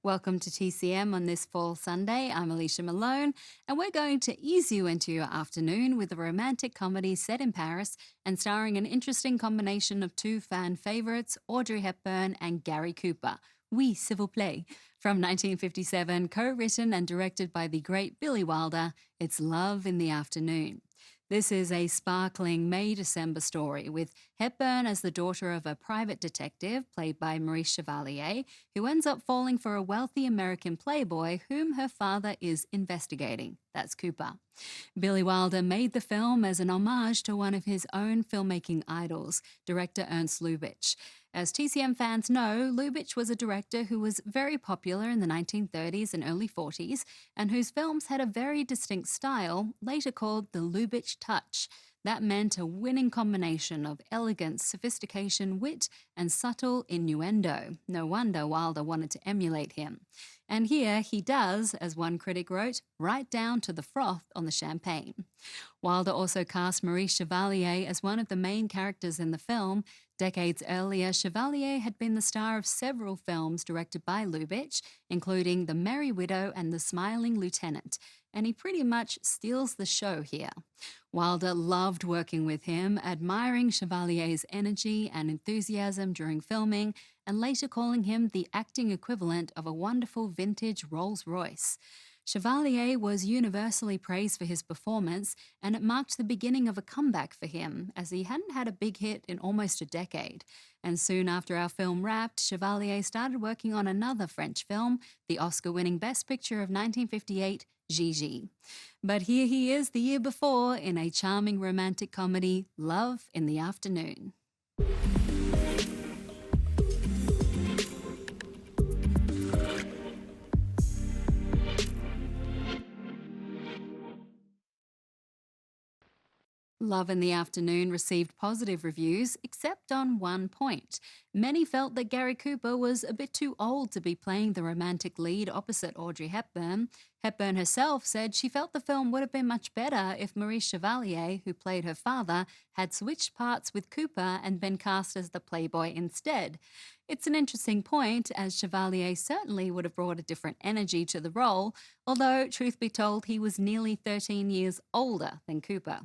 Welcome to TCM on this fall Sunday. I'm Alicia Malone, and we're going to ease you into your afternoon with a romantic comedy set in Paris and starring an interesting combination of two fan favourites, Audrey Hepburn and Gary Cooper. Oui, s'il vous plaît. From 1957, co-written and directed by the great Billy Wilder, it's Love in the Afternoon. This is a sparkling May-December story with Hepburn as the daughter of a private detective, played by Maurice Chevalier, who ends up falling for a wealthy American playboy whom her father is investigating. That's Cooper. Billy Wilder made the film as an homage to one of his own filmmaking idols, director Ernst Lubitsch. As TCM fans know, Lubitsch was a director who was very popular in the 1930s and early 40s, and whose films had a very distinct style, later called the Lubitsch touch. That meant a winning combination of elegance, sophistication, wit, and subtle innuendo. No wonder Wilder wanted to emulate him. And here he does, as one critic wrote, right down to the froth on the champagne. Wilder also cast Maurice Chevalier as one of the main characters in the film. Decades earlier, Chevalier had been the star of several films directed by Lubitsch, including The Merry Widow and The Smiling Lieutenant, and he pretty much steals the show here. Wilder loved working with him, admiring Chevalier's energy and enthusiasm during filming, and later calling him the acting equivalent of a wonderful vintage Rolls-Royce. Chevalier was universally praised for his performance, and it marked the beginning of a comeback for him, as he hadn't had a big hit in almost a decade. And soon after our film wrapped, Chevalier started working on another French film, the Oscar-winning Best Picture of 1958, Gigi. But here he is the year before in a charming romantic comedy, Love in the Afternoon. Love in the Afternoon received positive reviews, except on one point. Many felt that Gary Cooper was a bit too old to be playing the romantic lead opposite Audrey Hepburn. Hepburn herself said she felt the film would have been much better if Maurice Chevalier, who played her father, had switched parts with Cooper and been cast as the playboy instead. It's an interesting point, as Chevalier certainly would have brought a different energy to the role, although, truth be told, he was nearly 13 years older than Cooper.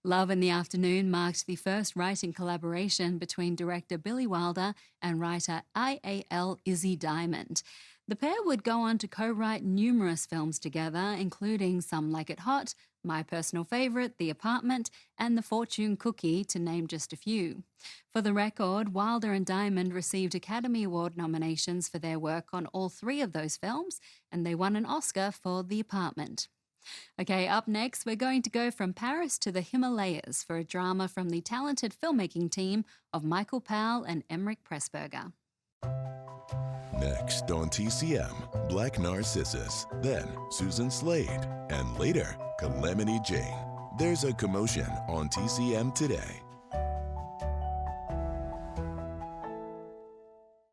Love in the Afternoon marked the first writing collaboration between director Billy Wilder and writer IAL Izzy Diamond. The pair would go on to co-write numerous films together, including Some Like It Hot, my personal favourite, The Apartment, and The Fortune Cookie, to name just a few. For the record, Wilder and Diamond received Academy Award nominations for their work on all three of those films, and they won an Oscar for The Apartment. Okay, up next, we're going to go from Paris to the Himalayas for a drama from the talented filmmaking team of Michael Powell and Emmerich Pressburger. Next on TCM, Black Narcissus, then Susan Slade, and later, Calamity Jane. There's a commotion on TCM today.